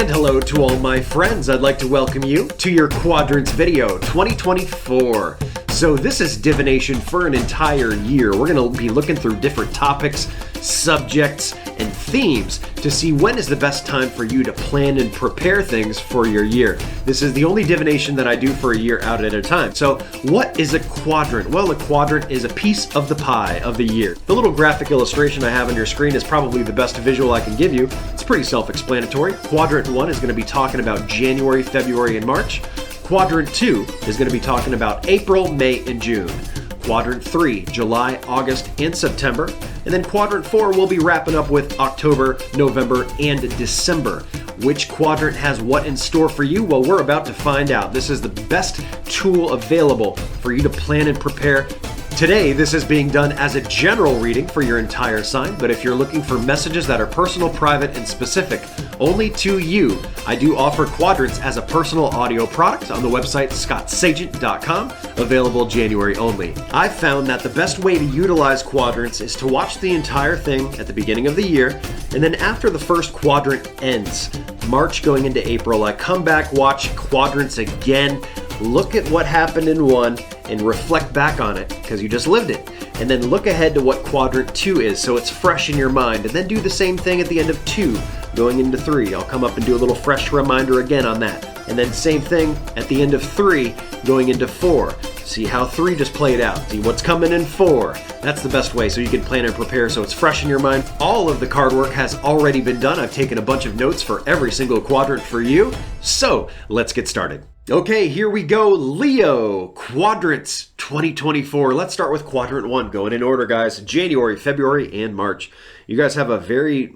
And hello to all my friends. I'd like to welcome you to your Quadrants video 2024. So this is divination for an entire year. We're going to be looking through different topics, subjects, and themes to see when is the best time for you to plan and prepare things for your year. This is the only divination that I do for a year out at a time. So what is a quadrant? Well, a quadrant is a piece of the pie of the year. The little graphic illustration I have on your screen is probably the best visual I can give you. It's pretty self-explanatory. Quadrant 1 is going to be talking about January, February, and March. Quadrant 2 is going to be talking about April, May, and June. Quadrant 3, July, August, and September. And then Quadrant 4 will be wrapping up with October, November, and December. Which quadrant has what in store for you? Well, we're about to find out. This is the best tool available for you to plan and prepare. Today, this is being done as a general reading for your entire sign, but if you're looking for messages that are personal, private, and specific only to you, I do offer quadrants as a personal audio product on the website scottsagent.com, available January only. I've found that the best way to utilize quadrants is to watch the entire thing at the beginning of the year, and then after the first quadrant ends, March going into April, I come back, watch quadrants again, look at what happened in one, and reflect back on it because you just lived it. And then look ahead to what quadrant 2 is so it's fresh in your mind. And then do the same thing at the end of 2 going into 3. I'll come up and do a little fresh reminder again on that. And then same thing at the end of 3 going into 4. See how 3 just played out. See what's coming in 4. That's the best way so you can plan and prepare so it's fresh in your mind. All of the card work has already been done. I've taken a bunch of notes for every single quadrant for you. So let's get started. Okay, here we go. Leo, Quadrants 2024. Let's start with Quadrant 1. Going in order, guys. January, February, and March. You guys have a very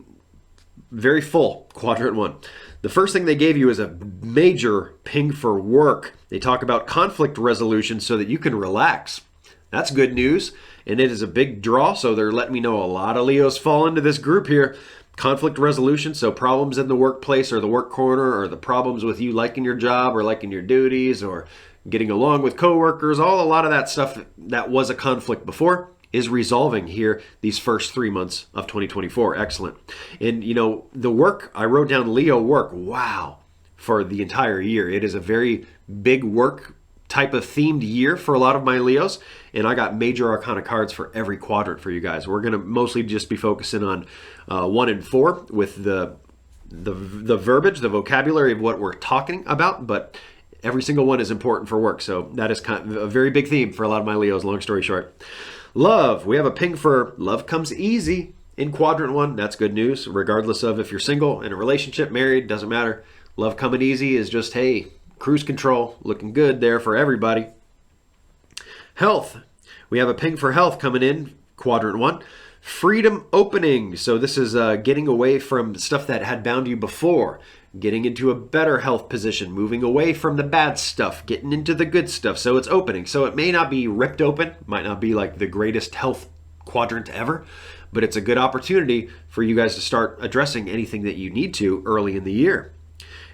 full Quadrant 1. The first thing they gave you is a major ping for work. They talk about conflict resolution so that you can relax. That's good news, and it is a big draw, so they're letting me know a lot of Leos fall into this group here. Conflict resolution, so problems in the workplace or the work corner or the problems with you liking your job or liking your duties or getting along with coworkers, a lot of that stuff that was a conflict before is resolving here these first 3 months of 2024. Excellent. And you know, the work, I wrote down Leo work, wow, for the entire year. It is a very big work type of themed year for a lot of my Leos, and I got major arcana cards for every quadrant for you guys. We're going to mostly just be focusing on 1 and 4 with the verbiage, the vocabulary of what we're talking about, but every single one is important for work, so that is kind of a very big theme for a lot of my Leos, long story short. Love, we have a ping for love comes easy in Quadrant 1. That's good news, regardless of if you're single, in a relationship, married, doesn't matter. Love coming easy is just, hey, cruise control, looking good there for everybody. Health, we have a ping for health coming in, Quadrant 1. Freedom opening, so this is getting away from stuff that had bound you before, getting into a better health position, moving away from the bad stuff, getting into the good stuff, so it's opening. So it may not be ripped open, might not be like the greatest health quadrant ever, but it's a good opportunity for you guys to start addressing anything that you need to early in the year.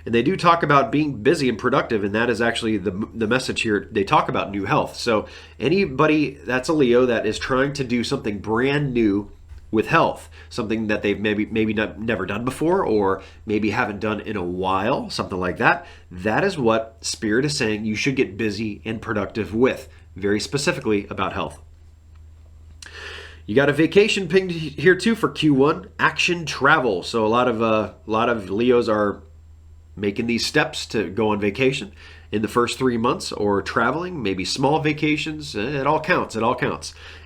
And they do talk about being busy and productive, and that is actually the message here. They talk about new health. So anybody that's a Leo that is trying to do something brand new with health, something that they've maybe never done before or maybe haven't done in a while, something like that, that is what Spirit is saying you should get busy and productive with, very specifically about health. You got a vacation pinged here too for Q1, action travel. So a lot of Leos are making these steps to go on vacation in the first 3 months or traveling, maybe small vacations. It all counts.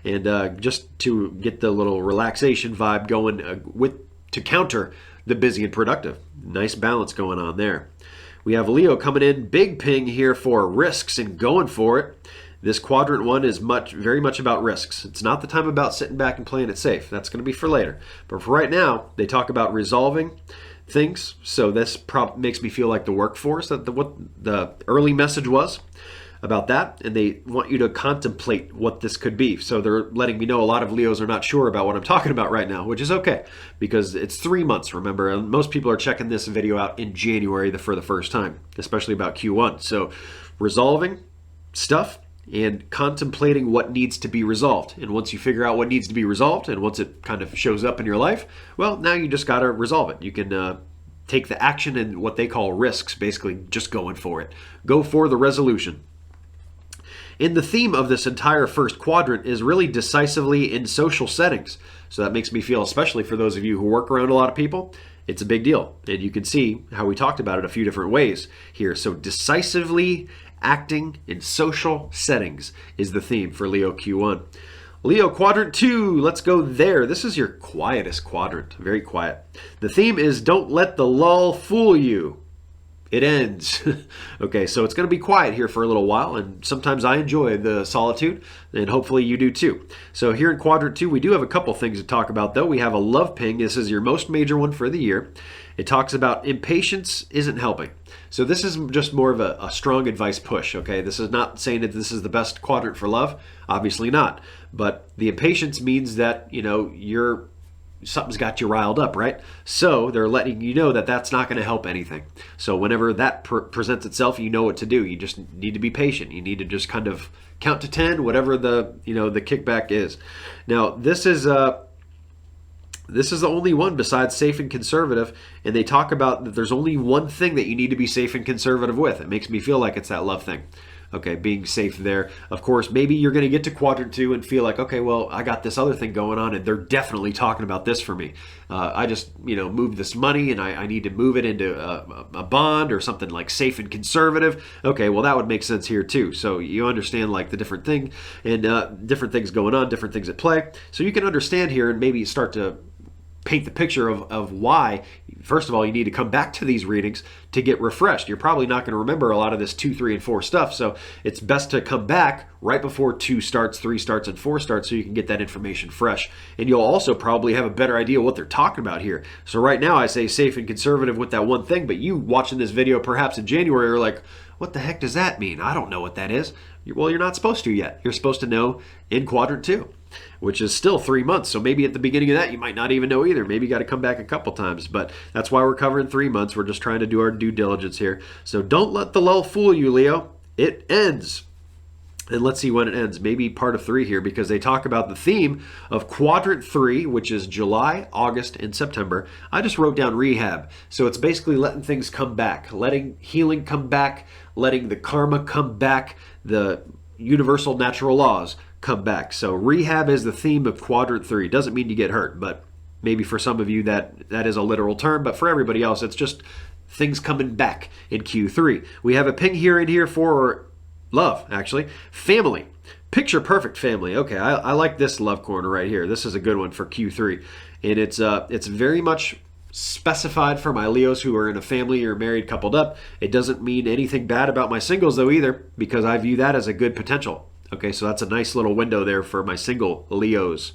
And just to get the little relaxation vibe going to counter the busy and productive. Nice balance going on there. We have Leo coming in, big ping here for risks and going for it. This Quadrant 1 is very much about risks. It's not the time about sitting back and playing it safe. That's going to be for later. But for right now, they talk about resolving things. So this makes me feel like the workforce, what the early message was about that, and they want you to contemplate what this could be. So they're letting me know a lot of Leos are not sure about what I'm talking about right now, which is okay because it's 3 months, remember, and most people are checking this video out in January for the first time, especially about Q1. So resolving stuff and contemplating what needs to be resolved. And once you figure out what needs to be resolved, and once it kind of shows up in your life, well, now you just got to resolve it. You can take the action and what they call risks, basically just going for it. Go for the resolution. And the theme of this entire first quadrant is really decisively in social settings. So that makes me feel, especially for those of you who work around a lot of people, it's a big deal. And you can see how we talked about it a few different ways here. So decisively acting in social settings is the theme for Leo Q1. Leo quadrant 2, let's go there. This is your quietest quadrant, very quiet. The theme is don't let the lull fool you. It ends. Okay, so it's going to be quiet here for a little while, and sometimes I enjoy the solitude, and hopefully you do too. So here in quadrant 2, we do have a couple things to talk about, though. We have a love ping. This is your most major one for the year. It talks about impatience isn't helping. So this is just more of a strong advice push, okay? This is not saying that this is the best quadrant for love. Obviously not. But the impatience means that, something's got you riled up, right? So they're letting you know that that's not going to help anything. So whenever that presents itself, you know what to do. You just need to be patient. You need to just kind of count to 10, whatever the kickback is. Now, this is the only one besides safe and conservative, and they talk about that there's only one thing that you need to be safe and conservative with. It makes me feel like it's that love thing. Okay, being safe there. Of course, maybe you're going to get to quadrant 2 and feel like, okay, well, I got this other thing going on, and they're definitely talking about this for me. I just, moved this money, and I need to move it into a bond or something like safe and conservative. Okay, well, that would make sense here too. So you understand like the different thing and different things going on, different things at play. So you can understand here and maybe start to paint the picture of why, first of all, you need to come back to these readings to get refreshed. You're probably not going to remember a lot of this 2, 3, and 4 stuff, so it's best to come back right before 2 starts, 3 starts, and 4 starts so you can get that information fresh. And you'll also probably have a better idea what they're talking about here. So right now I say safe and conservative with that one thing, but you watching this video perhaps in January are like, what the heck does that mean? I don't know what that is. Well, you're not supposed to yet. You're supposed to know in quadrant 2, which is still 3 months. So maybe at the beginning of that, you might not even know either. Maybe you got to come back a couple times, but that's why we're covering 3 months. We're just trying to do our due diligence here. So don't let the lull fool you, Leo. It ends. And let's see when it ends. Maybe part of 3 here, because they talk about the theme of quadrant 3, which is July, August, and September. I just wrote down rehab. So it's basically letting things come back, letting healing come back, letting the karma come back, the universal natural laws come back. So rehab is the theme of quadrant 3. Doesn't mean you get hurt, but maybe for some of you that is a literal term, but for everybody else, it's just things coming back in Q3. We have a ping here and here for love, actually. Family. Picture perfect family. Okay, I like this love corner right here. This is a good one for Q3. And it's very much specified for my Leos who are in a family or married, coupled up. It doesn't mean anything bad about my singles though either, because I view that as a good potential. Okay, so that's a nice little window there for my single Leos.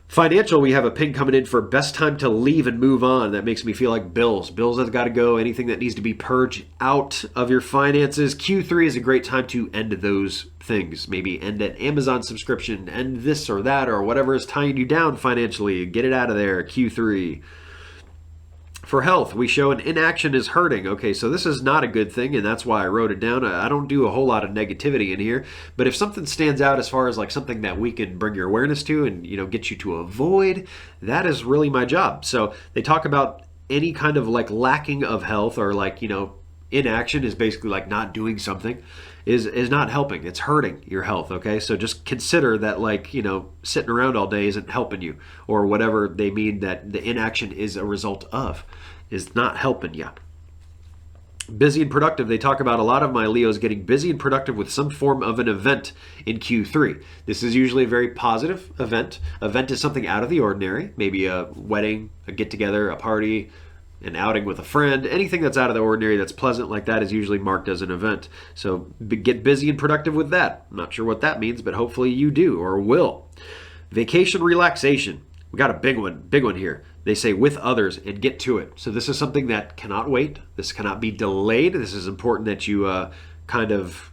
Financial, we have a ping coming in for best time to leave and move on. That makes me feel like bills. Bills have got to go. Anything that needs to be purged out of your finances. Q3 is a great time to end those things. Maybe end an Amazon subscription, end this or that, or whatever is tying you down financially. Get it out of there, Q3. For health, we show an inaction is hurting. Okay, so this is not a good thing, and that's why I wrote it down. I don't do a whole lot of negativity in here, but if something stands out as far as like something that we can bring your awareness to and get you to avoid, that is really my job. So they talk about any kind of like lacking of health or like inaction is basically like not doing something is not helping. It's hurting your health, okay? So just consider that like, sitting around all day isn't helping you, or whatever they mean that the inaction is a result of is not helping you. Busy and productive. They talk about a lot of my Leos getting busy and productive with some form of an event in Q3. This is usually a very positive event. Event is something out of the ordinary, maybe a wedding, a get-together, a party, an outing with a friend. Anything that's out of the ordinary that's pleasant like that is usually marked as an event. So get busy and productive with that. I'm not sure what that means, but hopefully you do or will. Vacation relaxation. We got a big one here. They say with others and get to it. So this is something that cannot wait. This cannot be delayed. This is important that you kind of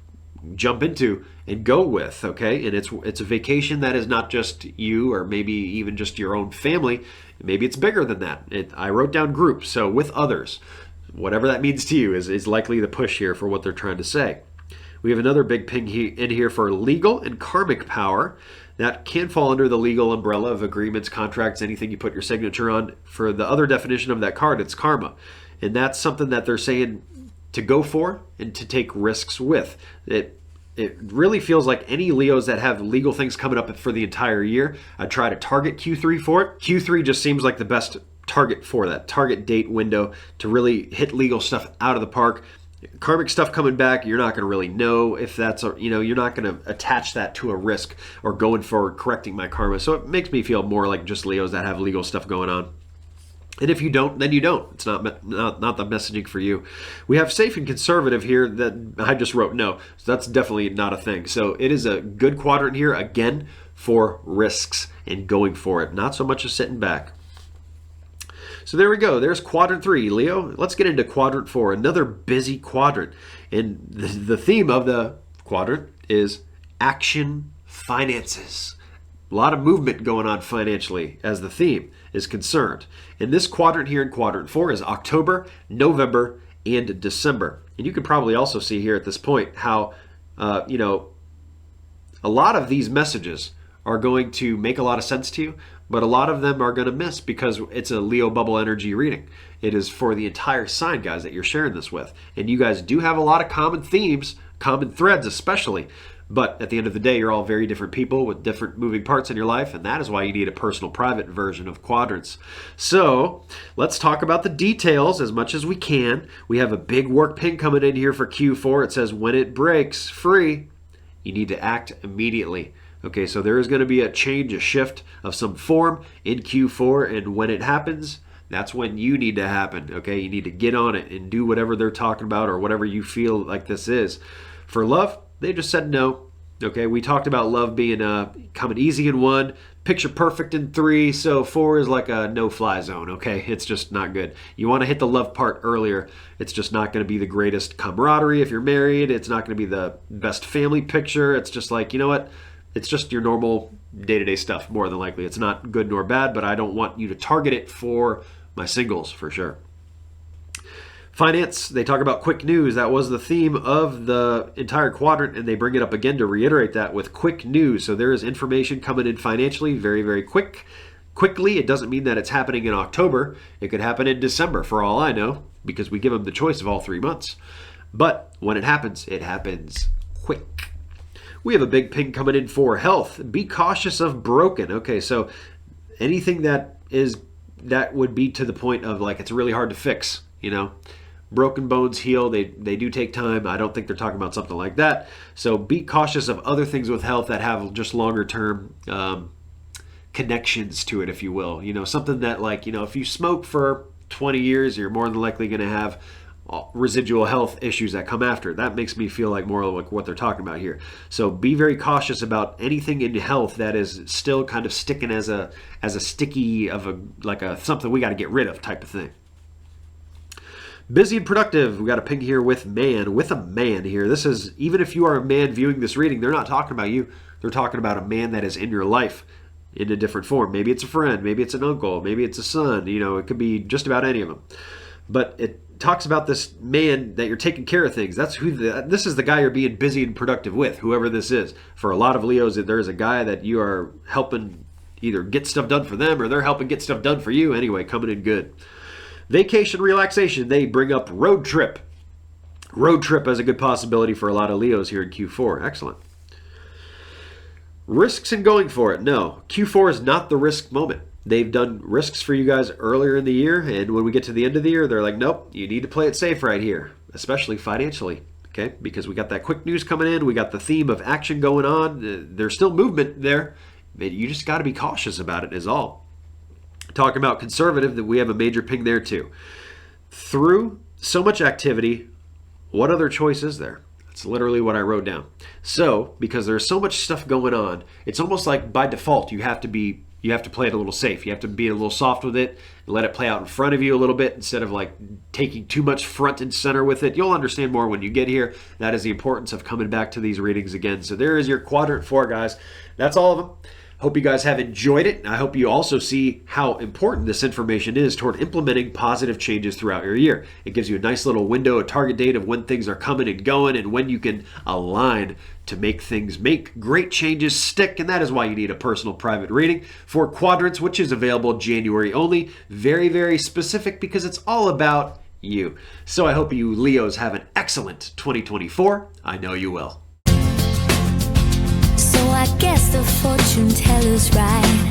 jump into and go with, okay? And it's a vacation that is not just you or maybe even just your own family. Maybe it's bigger than that. I wrote down groups, so with others. Whatever that means to you is likely the push here for what they're trying to say. We have another big ping in here for legal and karmic power. that can fall under the legal umbrella of agreements, contracts, anything you put your signature on. For the other definition of that card, it's karma. And that's something that they're saying to go for and to take risks with. It really feels like any Leos that have legal things coming up for the entire year, I'd try to target Q3 for it. Q3 just seems like the best target for that, target date window to really hit legal stuff out of the park. Karmic stuff coming back, you're not going to really know if that's, you're not going to attach that to a risk or going forward correcting my karma. So it makes me feel more like just Leos that have legal stuff going on. And if you don't, then you don't. It's not the messaging for you. We have safe and conservative here that I just wrote no. So that's definitely not a thing. So it is a good quadrant here, again, for risks and going for it. Not so much as sitting back. So there we go. There's quadrant 3, Leo. Let's get into quadrant 4, another busy quadrant. And the theme of the quadrant is action, finances. A lot of movement going on financially as the theme is concerned. And this quadrant here in quadrant 4 is October, November, and December. And you can probably also see here at this point how, a lot of these messages are going to make a lot of sense to you, but a lot of them are going to miss because it's a Leo bubble energy reading. It is for the entire sign, guys, that you're sharing this with. And you guys do have a lot of common themes, common threads especially. But at the end of the day, you're all very different people with different moving parts in your life, and that is why you need a personal private version of quadrants. So let's talk about the details as much as we can. We have a big work pin coming in here for Q4. It says when it breaks free, you need to act immediately. Okay, so there is going to be a change, a shift of some form in Q4, and when it happens, that's when you need to happen. Okay, you need to get on it and do whatever they're talking about or whatever you feel like this is. For love, they just said no. Okay, we talked about love being coming easy in 1, picture perfect in 3, so 4 is like a no-fly zone, okay? It's just not good. You want to hit the love part earlier. It's just not going to be the greatest camaraderie if you're married. It's not going to be the best family picture. It's just like, you know what? It's just your normal day-to-day stuff, more than likely. It's not good nor bad, but I don't want you to target it for my singles, for sure. Finance, they talk about quick news. That was the theme of the entire quadrant, and they bring it up again to reiterate that with quick news. So there is information coming in financially very, very quickly. It doesn't mean that it's happening in October. It could happen in December, for all I know, because we give them the choice of all 3 months. But when it happens quick. We have a big ping coming in for health. Be cautious of broken. Okay, so anything that would be to the point of like it's really hard to fix, Broken bones heal. They do take time. I don't think they're talking about something like that. So be cautious of other things with health that have just longer term connections to it, if you will. Something that like, if you smoke for 20 years, you're more than likely going to have residual health issues that come after. That makes me feel like more like what they're talking about here. So be very cautious about anything in health that is still kind of sticking as a sticky something we got to get rid of type of thing. Busy and productive. We got a ping here with a man here. This is, even if you are a man viewing this reading, they're not talking about you. They're talking about a man that is in your life in a different form. Maybe it's a friend, maybe it's an uncle, maybe it's a son. It could be just about any of them. But it talks about this man that you're taking care of things. This is the guy you're being busy and productive with, whoever this is. For a lot of Leos, there is a guy that you are helping either get stuff done for them or they're helping get stuff done for you. Anyway, coming in good. Vacation, relaxation, they bring up road trip. Road trip as a good possibility for a lot of Leos here in Q4. Excellent. Risks and going for it. No, Q4 is not the risk moment. They've done risks for you guys earlier in the year, and when we get to the end of the year, they're like, nope, you need to play it safe right here, especially financially, okay? Because we got that quick news coming in. We got the theme of action going on. There's still movement there. You just got to be cautious about it is all. Talking about conservative, that we have a major ping there too. Through so much activity, what other choice is there? That's literally what I wrote down. So, because there's so much stuff going on, it's almost like by default you have to play it a little safe. You have to be a little soft with it and let it play out in front of you a little bit instead of like taking too much front and center with it. You'll understand more when you get here. That is the importance of coming back to these readings again. So there is your quadrant 4, guys. That's all of them. Hope you guys have enjoyed it. I hope you also see how important this information is toward implementing positive changes throughout your year. It gives you a nice little window, a target date of when things are coming and going and when you can align to make great changes stick. And that is why you need a personal private reading for Quadrants, which is available January only. Very, very specific because it's all about you. So I hope you Leos have an excellent 2024. I know you will. So I guess the fortune teller's right.